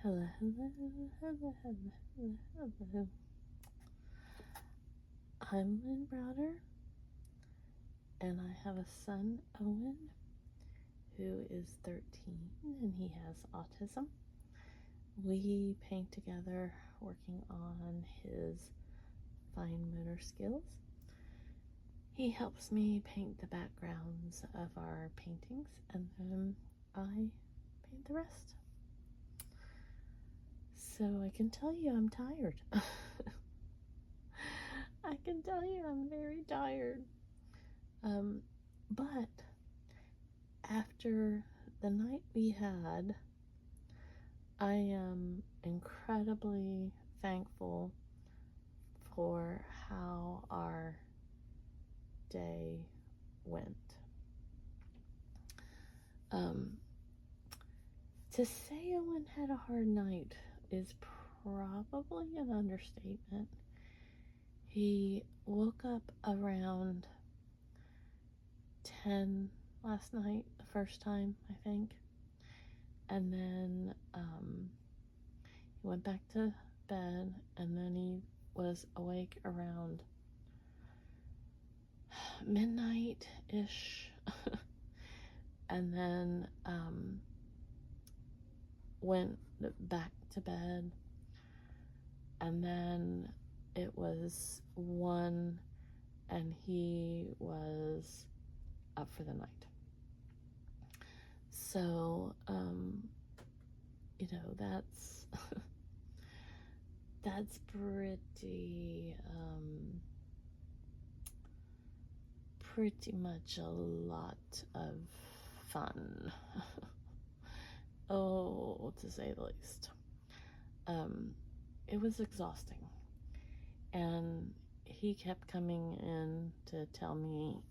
Hello, hello, hello, hello, hello, hello. I'm Lynn Browder, and I have a son, Owen, who is 13, and he has autism. We paint together, working on his fine motor skills. He helps me paint the backgrounds of our paintings, and then I paint the rest. So I can tell you I'm tired. I can tell you I'm very tired. But after the night we had, I am incredibly thankful for how our day went. To say Owen had a hard night is probably an understatement. He woke up around 10 last night, the first time, I think. And then he went back to bed, and then he was awake around midnight-ish. And then went back to bed, and then it was 1 and he was up for the night. So that's that's pretty much a lot of fun. Oh, to say the least. It was exhausting, and he kept coming in to tell me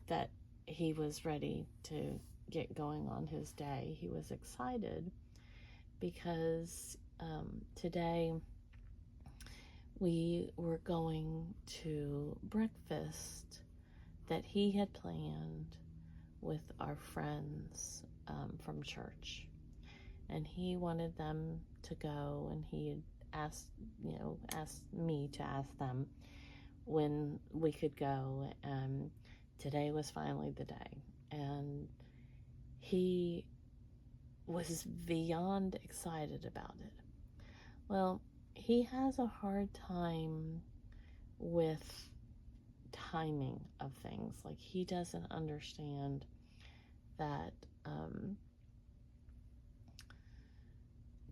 that he was ready to get going on his day. He was excited because today we were going to breakfast that he had planned with our friends from church, and he wanted them to go, and he had asked me to ask them when we could go, and today was finally the day. And he was beyond excited about it. Well, he has a hard time with timing of things. Like, he doesn't understand that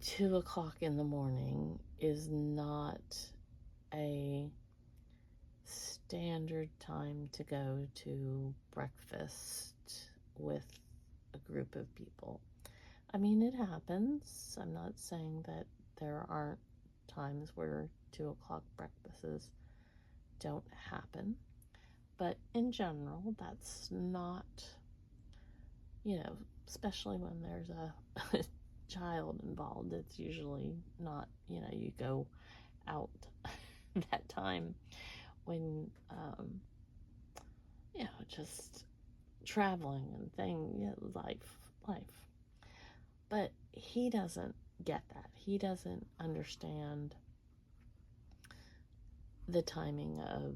2 o'clock in the morning is not a standard time to go to breakfast with a group of people. I mean, it happens. I'm not saying that there aren't times where 2 o'clock breakfasts don't happen, but in general, that's not, especially when there's a child involved, it's usually not, you go out that time when, just traveling and life. But he doesn't get that. He doesn't understand the timing of,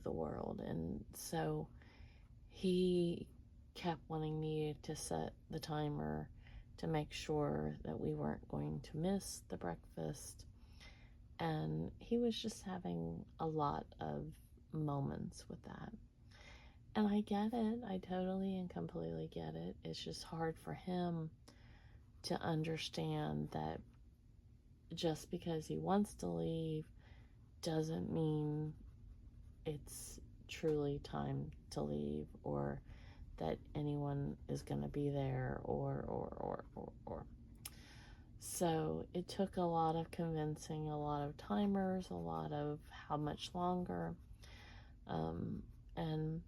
the world. And so he kept wanting me to set the timer to make sure that we weren't going to miss the breakfast. And he was just having a lot of moments with that. And I get it. I totally and completely get it. It's just hard for him to understand that just because he wants to leave doesn't mean it's truly time to leave, or that anyone is going to be there, or. So it took a lot of convincing, a lot of timers, a lot of how much longer. And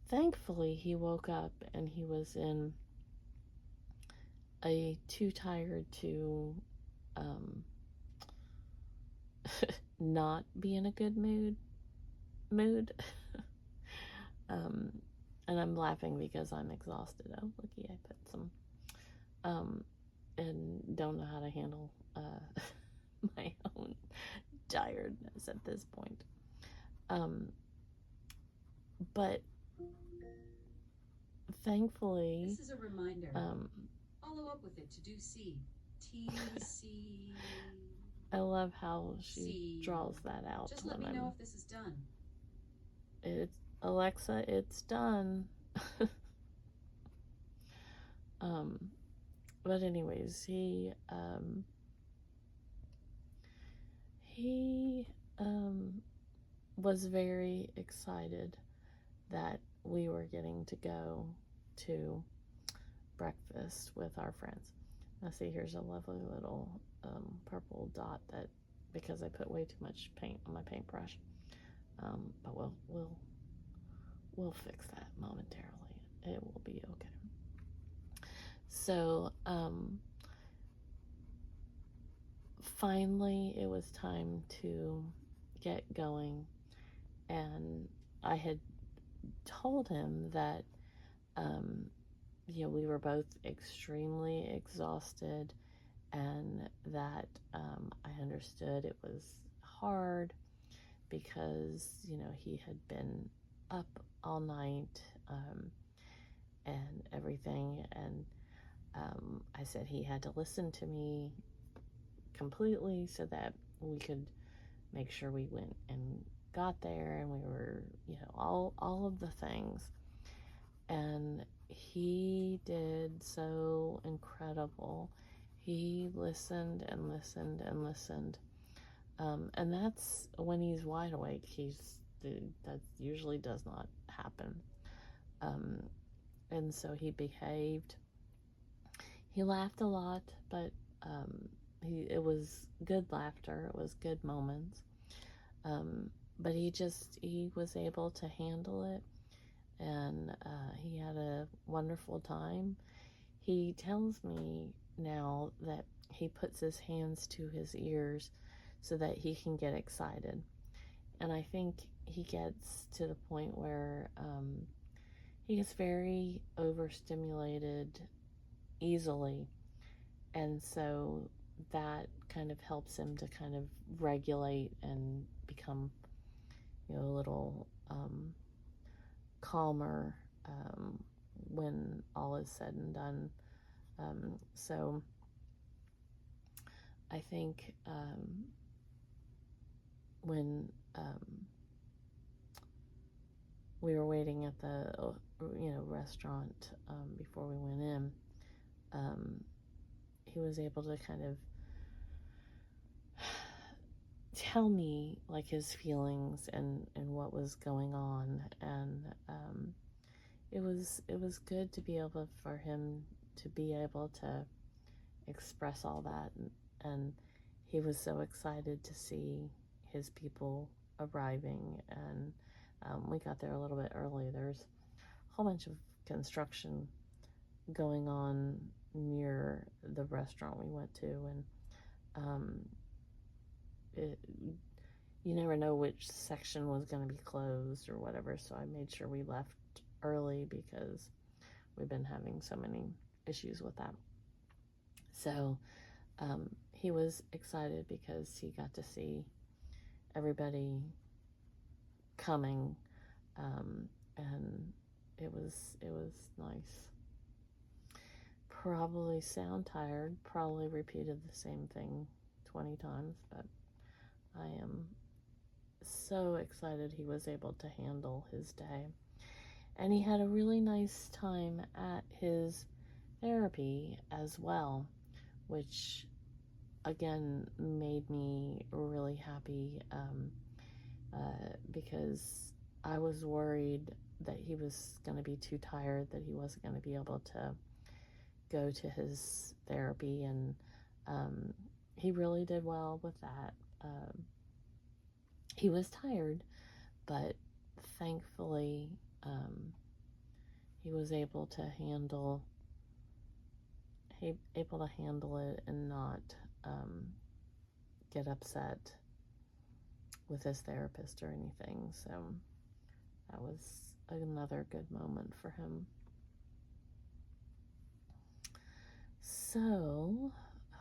thankfully he woke up and he was in a too tired to not be in a good mood. And I'm laughing because I'm exhausted. Oh, looky, I put some and don't know how to handle my own tiredness at this point. But thankfully, this is a reminder. Follow up with it to do C. TC. I love how she draws that out. Just let me know if this is done. It's Alexa, it's done. But anyways, he was very excited that we were getting to go to breakfast with our friends. Now see, here's a lovely little purple dot that, because I put way too much paint on my paintbrush. But we'll fix that momentarily. It will be okay. So finally it was time to get going, and I had told him that we were both extremely exhausted, and that I understood it was hard because he had been up all night and everything, and I said he had to listen to me completely so that we could make sure we went and got there, and we were all of the things. And he did so incredible. He listened and listened and listened, and that's when he's wide awake. That usually does not happen. And so he behaved. He laughed a lot, but it was good laughter. It was good moments. But he was able to handle it, and he had a wonderful time. He tells me now that he puts his hands to his ears so that he can get excited. And I think he gets to the point where he gets very overstimulated easily. And so that kind of helps him to kind of regulate and become, a little calmer when all is said and done. So I think when we were waiting at the restaurant before we went in, he was able to kind of tell me like his feelings and what was going on, and it was good to be able for him to be able to express all that, and he was so excited to see his people arriving, and we got there a little bit early. There's a whole bunch of construction going on near the restaurant we went to, and you never know which section was going to be closed or whatever, so I made sure we left early because we've been having so many issues with that. So he was excited because he got to see everybody coming, and it was nice. Probably sound tired, probably repeated the same thing 20 times, but I am so excited he was able to handle his day. And he had a really nice time at his therapy as well, which again made me really happy, because I was worried that he was going to be too tired, that he wasn't going to be able to go to his therapy, and he really did well with that. He was tired, but thankfully he was able to handle it and not get upset with his therapist or anything. So that was another good moment for him. So,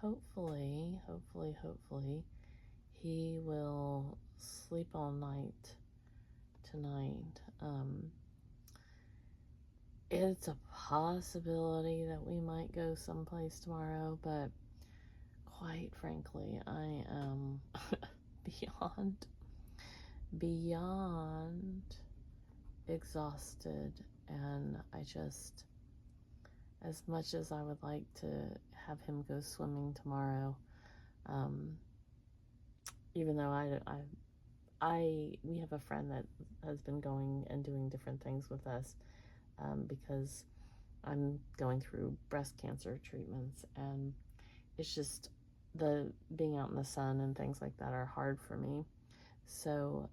hopefully, he will sleep all night tonight. It's a possibility that we might go someplace tomorrow, but quite frankly, I am beyond exhausted, and I just, as much as I would like to have him go swimming tomorrow, even though we have a friend that has been going and doing different things with us, because I'm going through breast cancer treatments, and it's just the being out in the sun and things like that are hard for me. So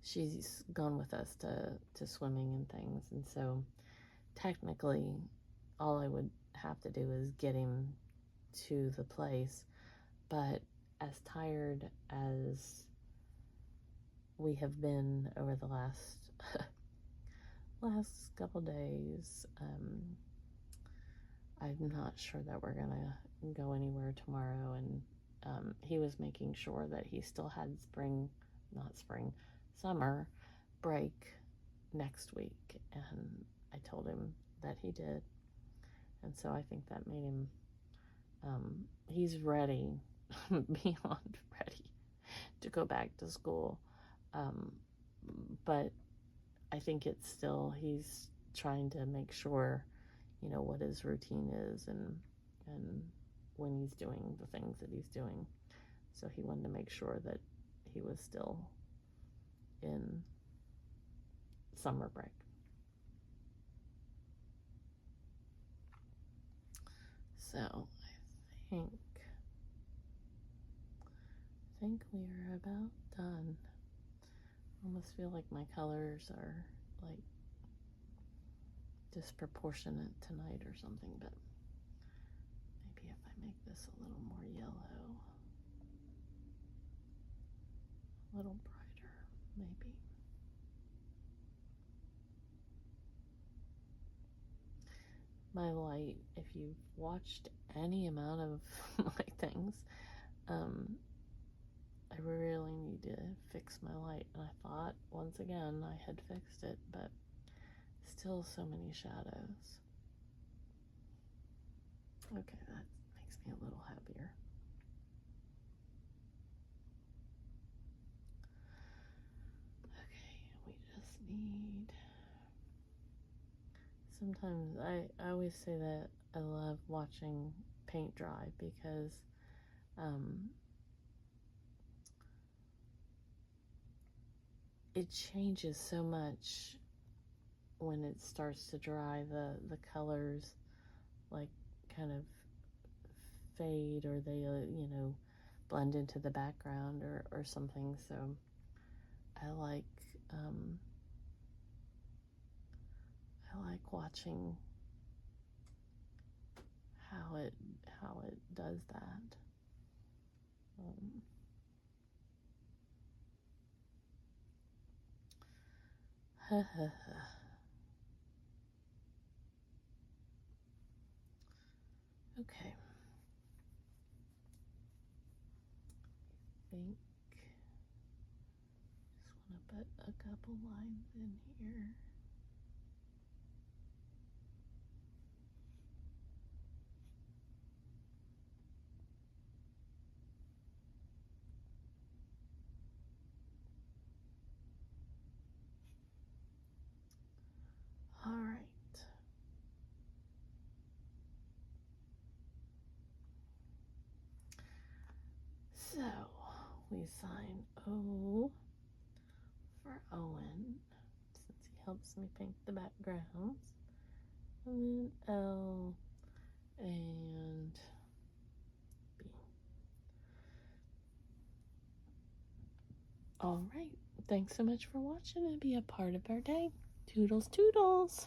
she's gone with us to swimming and things, and so technically all I would have to do is get him to the place. But as tired as we have been over the last couple days, I'm not sure that we're gonna go anywhere tomorrow. And he was making sure that he still had summer break next week, and I told him that he did, and so I think that made him he's ready beyond ready to go back to school, but I think it's still, he's trying to make sure, what his routine is, and when he's doing the things that he's doing. So he wanted to make sure that he was still in summer break. So I think we are about done. I almost feel like my colors are like disproportionate tonight or something, but maybe if I make this a little more yellow, a little brighter, maybe. My light, if you've watched any amount of my things, I really need to fix my light. And I thought, once again, I had fixed it, but still so many shadows. Okay, that makes me a little happier. Okay, we just need... Sometimes I always say that I love watching paint dry, because it changes so much when it starts to dry. The colors like kind of fade, or they blend into the background, or something. So I like watching how it does that. Okay. I think just want to put a couple lines in here. All right. So we sign O for Owen, since he helps me paint the backgrounds, and then L and B. All right. Thanks so much for watching and be a part of our day. Toodles, toodles.